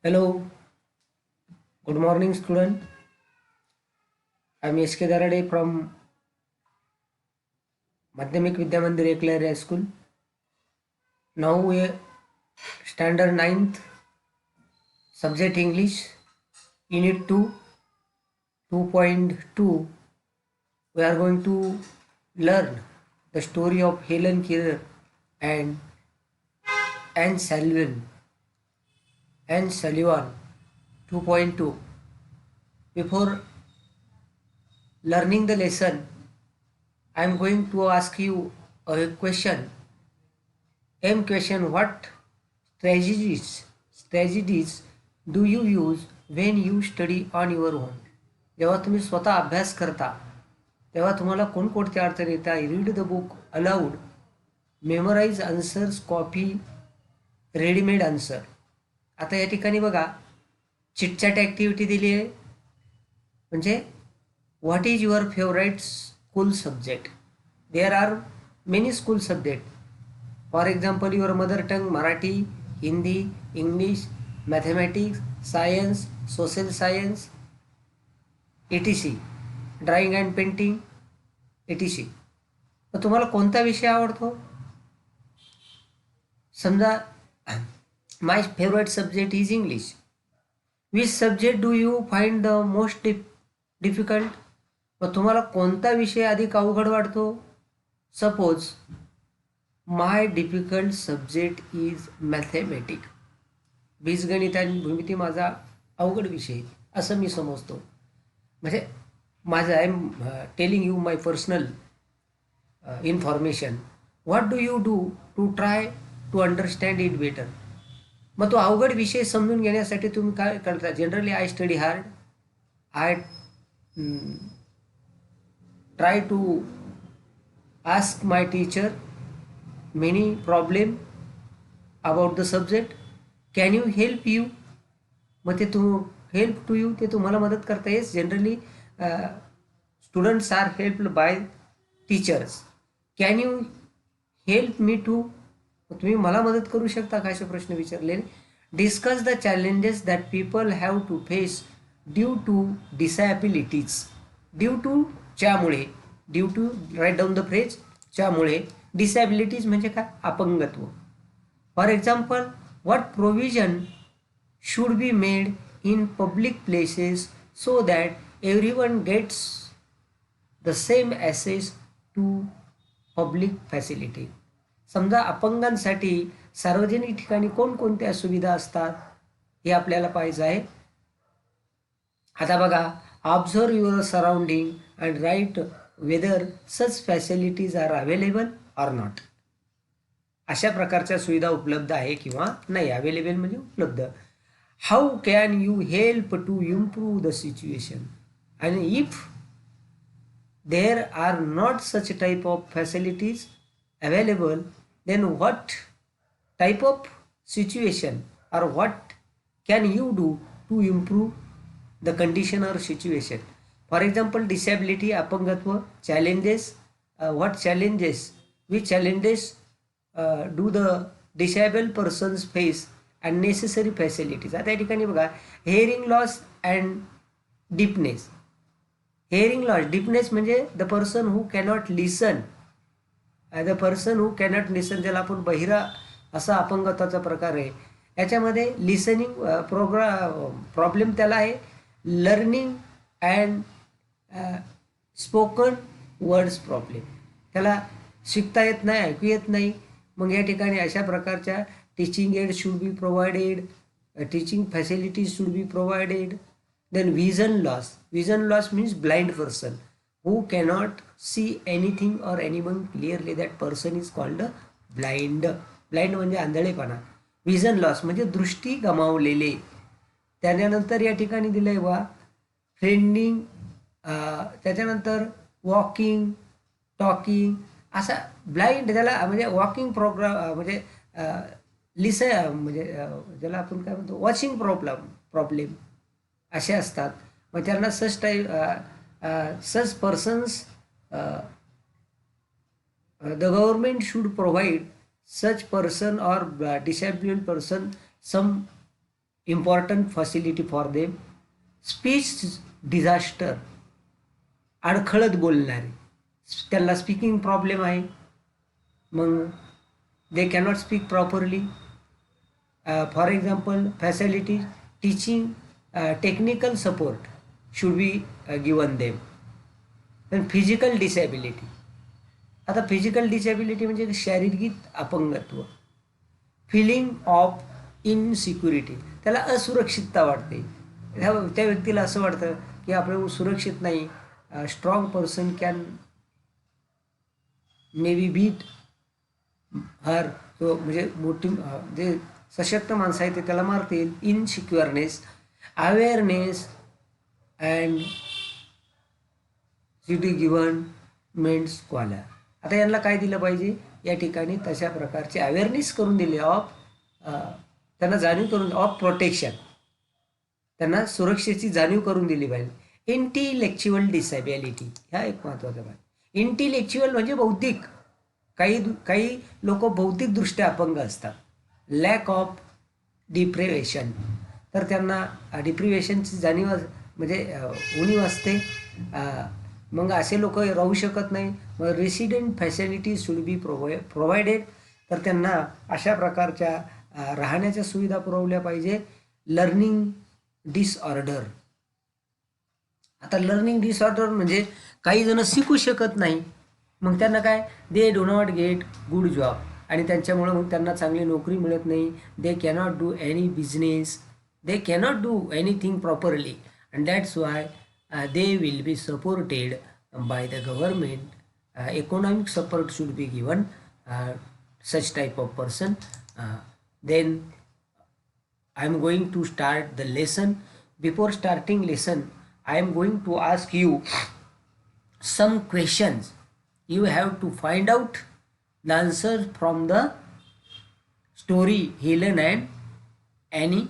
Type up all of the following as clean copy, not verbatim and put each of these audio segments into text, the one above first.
Hello, good morning, student. I'm S.K. Darade from Madhyamik Vidya Mandir Ekler High School. Now we standard 9th, subject English, Unit 2, 2.2. We are going to learn the story of Helen Keller and Anne Sullivan. Anne Sullivan 2.2. Before learning the lesson, I am going to ask you a question. M question: what strategies do you use when you study on your own? जेव्हा तुम्ही स्वतः अभ्यास करता तेव्हा तुम्हाला कोणकोणत्या अडचणी येतात? Read the book aloud, memorise answers, copy readymade answer. आता या ठिकाणी बघा चिटचॅट ॲक्टिव्हिटी दिली आहे. म्हणजे what is your favourite school subject? There are many school subject. For example, your mother tongue Marathi, Hindi, English, mathematics, science, social science, etc. Drawing and painting etc. तर तुम्हाला कोणता विषय आवडतो? समजा my favourite subject is English. Which subject do you find the most difficult? मग तुम्हाला कोणता विषय अधिक अवघड वाटतो? Suppose my difficult subject is mathematic. बीजगणित आणि भूमिती माझा अवघड विषय असं मी समजतो. म्हणजे माझं I am telling you my personal information. What do you do to try to understand it better? मग तो अवघड विषय समजून घेण्यासाठी तुम्ही काय करता? Generally I study hard. I try to ask my teacher many problem about the subject. Can you help you? मग ते हेल्प टू यू ते तुम्हाला मदत करता. Yes, generally students are helped by teachers. Can you help me too? तुम्ही मला मदत करू शकता का? असे प्रश्न विचारले. Discuss the challenges that people have to face due to disabilities. Due to च्यामुळे, due to write down the phrase च्यामुळे. डिसॅबिलिटीज म्हणजे काय? अपंगत्व. For example, what provision should be made in public places so that everyone gets the same access to public facility. समजा अपंगांसाठी सार्वजनिक ठिकाणी कोणकोणत्या सुविधा असतात हे आपल्याला पाहिजे आहे. आता बघा, observe your surrounding and write whether such facilities are available or not. अशा प्रकारच्या सुविधा उपलब्ध आहे किंवा नाही. अवेलेबल म्हणजे उपलब्ध. How can you help to improve the situation? आणि if there are not such type of facilities available, then what type of situation or what can you do to improve the condition or situation? For example, disability, अपंगत्व, challenges, what challenges, which challenges do the disabled persons face and necessary facilities. आता या ठिकाणी बघा, hearing loss and deafness. hearing loss, deafness म्हणजे the person who cannot listen, the person who cannot listen, ज्याला आपण बहिरा असा अपंगत्वाचा प्रकार आहे. याच्यामध्ये लिसनिंग प्रॉब्लेम त्याला आहे. Learning and spoken words problem, त्याला शिकता येत नाही, ऐकू येत नाही. मग या ठिकाणी अशा प्रकारच्या teaching aid should be provided, teaching facilities should be provided. Then vision loss means blind person who cannot see anything or anyone clearly, that person is called blind. Blind म्हणजे आंधळेपणा. विजन लॉस म्हणजे दृष्टी गमावलेले. त्याच्यानंतर या ठिकाणी दिलं आहे वा फ्रेंडिंग, त्याच्यानंतर वॉकिंग, टॉकिंग, असा ब्लाइंड त्याला म्हणजे वॉकिंग प्रोग्राम म्हणजे म्हणजे ज्याला आपण काय म्हणतो वॉचिंग प्रॉब्लेम असे असतात. मग त्यांना such persons, the government should provide such person or disabled person some important facility for them. Speech disaster, अडखळत बोलणारे, त्यांना स्पीकिंग प्रॉब्लेम आहे, मग दे cannot speak properly. For example facilities teaching technical support should be given them. पण physical disability, आता physical disability म्हणजे शारीरिक अपंगत्व. फिलिंग ऑफ इनसिक्युरिटी, त्याला असुरक्षितता वाटते, त्या व्यक्तीला असं वाटतं की आपलं सुरक्षित नाही. Strong person can may be bit हर, तो म्हणजे मोठी जे सशक्त माणसं आहे ते त्याला मारतील. इनसिक्युअरनेस, अवेअरनेस अँड सिटी गिव्हर्नमेंट स्कॉलर. आता यांना काय दिलं पाहिजे या ठिकाणी, तशा प्रकारचे अवेअरनेस करून दिले ऑफ, त्यांना जाणीव करून ऑफ प्रोटेक्शन, त्यांना सुरक्षेची जाणीव करून दिली पाहिजे. इंटिलेक्च्युअल डिसॅबिलिटी, हा एक महत्त्वाचा भाग. इंटिलेक्च्युअल म्हणजे बौद्धिक, काही लोक बौद्धिकदृष्ट्या अपंग असतात. लॅक ऑफ डिप्रिवेशन, तर त्यांना डिप्रिवेशनची जाणीव म्हणजे उणीव असते. मग असे लोक राहू शकत नाही. मग resident facilities should be provided, तर त्यांना अशा प्रकारच्या राहण्याच्या सुविधा पुरवल्या पाहिजे. लर्निंग डिसऑर्डर, आता लर्निंग डिसऑर्डर म्हणजे काही जण शिकू शकत नाही, मग त्यांना काय, they do not get good job, आणि त्यांच्यामुळं मग त्यांना चांगली नोकरी मिळत नाही. दे cannot do any business, they cannot do anything properly, and that's why they will be supported by the government. Economic support should be given such type of person. Then I am going to start the lesson. Before starting lesson, I am going to ask you some questions. You have to find out the answer from the story Helen and Annie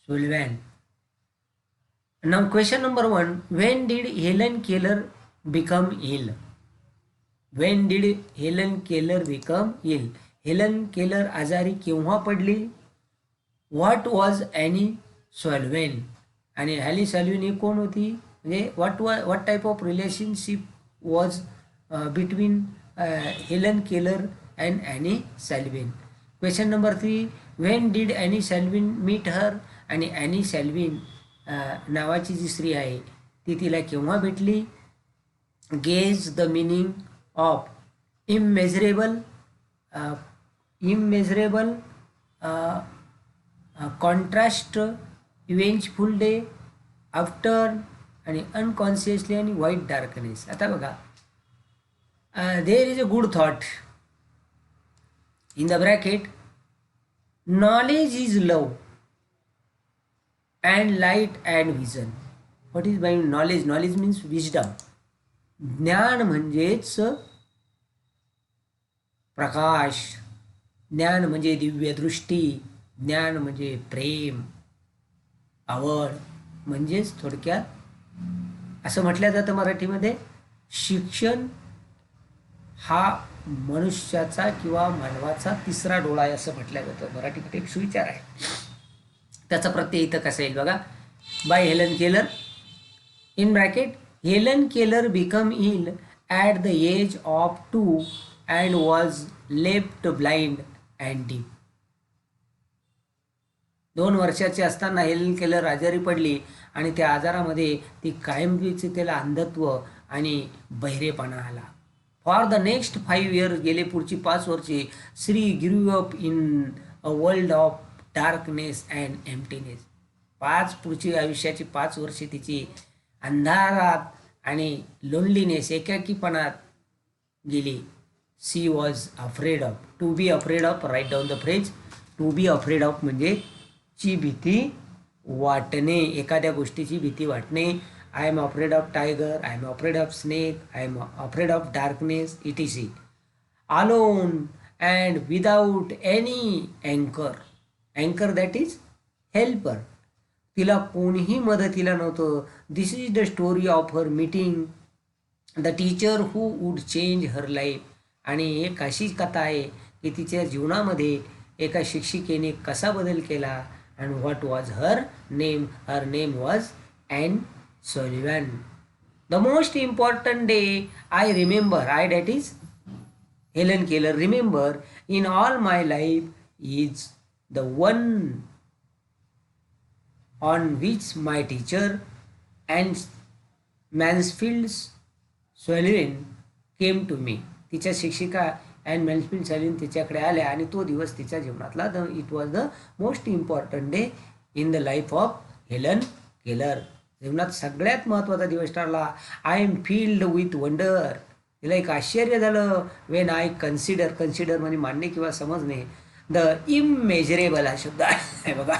Sullivan. Now question number 1, when did Helen Keller become ill? When did Helen Keller become ill? Helen Keller आजारी केव्हा पडली? What was any सॉल्वेन, आणि Annie सॉल्वेन ही कोण होती, म्हणजे what type of relationship was between Helen Keller and Annie Sullivan. Question number 3, when did Annie Sullivan meet her, आणि Annie सॉल्वेन नावाची जी स्त्री आहे ती तिला केव्हा भेटली. Guess the meaning of immeasurable, contrast, eventful day, after, आणि अनकॉन्शियसली, आणि व्हाईट डार्कनेस. आता बघा, there is a good thought in the bracket, knowledge is love and light and vision. What is by knowledge? Knowledge means wisdom. ज्ञान म्हणजेच प्रकाश, ज्ञान म्हणजे दिव्य दृष्टी, ज्ञान म्हणजे प्रेम, आवड. म्हणजेच थोडक्यात असं म्हटलं जातं मराठीमध्ये, शिक्षण हा मनुष्याचा किंवा मानवाचा तिसरा डोळा आहे असं म्हटलं जातं. मराठीमध्ये एक सुविचार आहे, त्याचा प्रत्यय इथं कसा येईल बघा. By Helen Keller, in bracket, Helen Keller become ill at the age of 2 and was left blind and deaf. 2 वर्षाची असताना हेलन केलर आजारी पडली, आणि त्या आजारामध्ये ती कायमचे त्याला अंधत्व आणि बहिरेपणा आला. फॉर द नेक्स्ट 5 years, गेले पुढची 5 वर्षे, Shri grew up in a world of darkness and emptiness. पुढची आयुष्याची 5 वर्षे तिची अंधारात आणि लोनलीनेस, एकाकीपणात गेली. शी was afraid of, to be afraid of, right down the phrase. To be afraid of म्हणजे ची भीती वाटणे, एखाद्या गोष्टीची भीती वाटणे. I am afraid of tiger, I am afraid of snake, I am afraid of darkness, etc. Alone and without any अँकर, अँकर दॅट इज हेल्पर, तिला कोणीही मदतीला नव्हतं. दिस is the story of her meeting the teacher who wood change her life. आणि एक अशी कथा आहे की तिच्या जीवनामध्ये एका शिक्षिकेने कसा बदल केला And what was her name? Her name was Anne Sullivan. The most important day I remember, that is Helen Keller, remember in all my life is the one on which my teacher and Mansfield Sullivan came to me. तिच्या शिक्षिका and मॅन्सफिल्ड सॅलिन तिच्याकडे आल्या आणि तो दिवस तिच्या जीवनातला it was the most important day in the life of Helen Keller. जीवनात सगळ्यात महत्त्वाचा दिवस ठरला. I am filled with wonder. तिला एक आश्चर्य झालं. वेन आय कन्सिडर म्हणजे मान्य किंवा समजणे. द इममेजरेबल हा शब्द आहे बघा.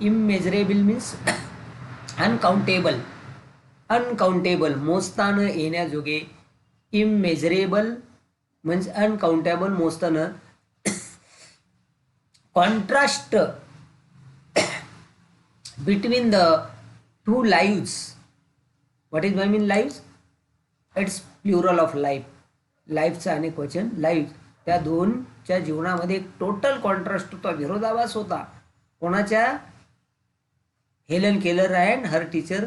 इममेजरेबल मीन्स अनकाउंटेबल मोजता न येण्याजोगे. इममेजरेबल means uncountable, मोजताना. Contrast between the two lives. What is I mean lives? It's plural of life. लाईफचं अनेक वचन लाईफ. त्या दोनच्या जीवनामध्ये एक टोटल कॉन्ट्रास्ट होता, विरोधाभास होता. कोणाच्या? Helen Keller and her teacher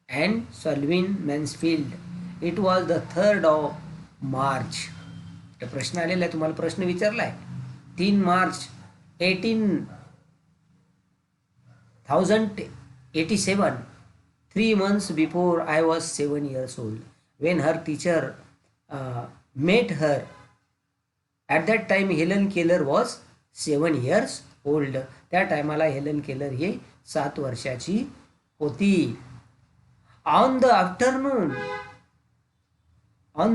and Sullivan Mansfield. It was the 3rd of March. प्रश्न आलेला आहे, तुम्हाला प्रश्न विचारलाय. 3 March 1887, 3 months before I was 7 years old, when her teacher met her. At that time Helen Keller was 7 years old. त्या टायमाला Helen Keller ही 7 वर्षाची होती. On the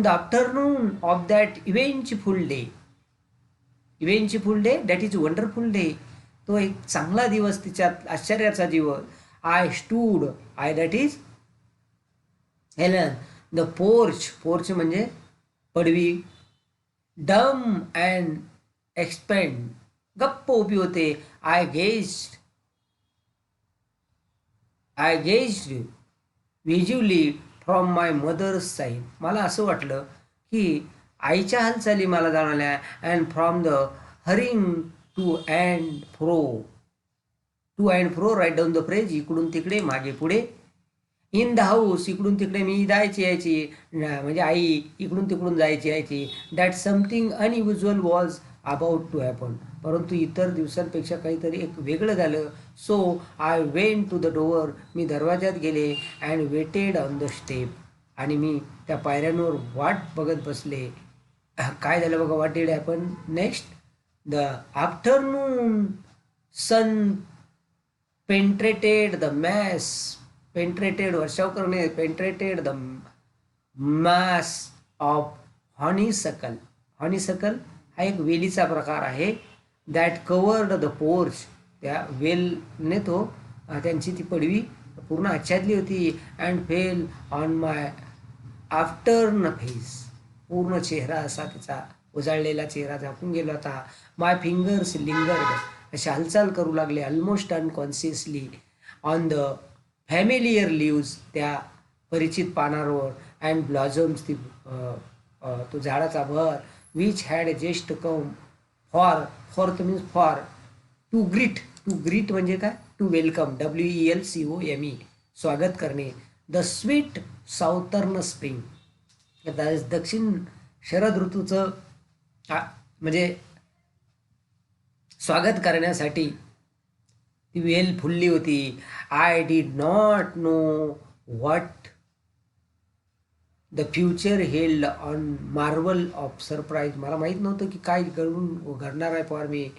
afternoon of that eventful day, that is wonderful day, तो एक चांगला दिवस, तिच्यात आश्चर्याचा दिवस. that is Helen, the porch म्हणजे पडवी. डम अँड एक्सपेंड, गप्प उभी होते. I gazed visually from my mother's side. मला असं वाटलं की आईच्या हालचाली मला जाणवल्या. And from the hurrying to and fro, write down the phrase, इकडून तिकडे मागे पुढे. इन द हाऊस, इकडून तिकडे मी जायची यायची, म्हणजे आई इकडून तिकडून जायची यायची. That something unusual was about to happen, परंतु इतर दिवसांपेक्षा काहीतरी एक वेगळं झालं. So I went to the door, मी दरवाज्यात गेले. And waited on the step, आणि मी त्या पायऱ्यांवर वाट बघत बसले. काय झालं बघा, what did happen next. The afternoon sun penetrated the mass, penetrated वर्षाव करणे, penetrated the mass of honeysuckle. Honeysuckle हा एक वेलीचा प्रकार आहे. दॅट कवर्ड द पोर्च, त्या वेलने तो त्यांची ती पडवी पूर्ण आच्छादली होती. And fell on my upturned face, पूर्ण चेहरा असा तिचा उजाळलेला चेहरा झाकून गेला होता. माय फिंगर्स लिंगर्ड, अशी हालचाल करू लागले almost unconsciously on the familiar leaves, त्या परिचित पानांवर. अँड ब्लॉझम्स, ती तो झाडाचा भर. Which had just come for means for to greet म्हणजे काय, टू वेलकम, WELCOME, स्वागत करणे. द स्वीट साऊथर्न स्प्रिंग, दक्षिण शरद ऋतूचं म्हणजे स्वागत करण्यासाठी ती वेल फुलली होती. I did not know what the future held on marvel of surprise, मला माहीत नव्हतं की काय घडणार आहे फॉर मी.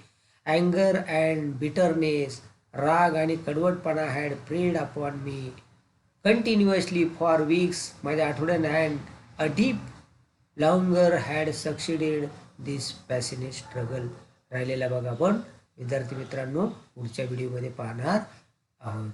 अँगर अँड बिटरनेस, राग आणि कडवटपणा had preyed upon me continuously for weeks, माझ्या आठवड्यानं. And a deep languor had succeeded this passionate struggle. राहिलेला बघा आपण विद्यार्थी मित्रांनो पुढच्या व्हिडिओमध्ये पाहणार आहोत.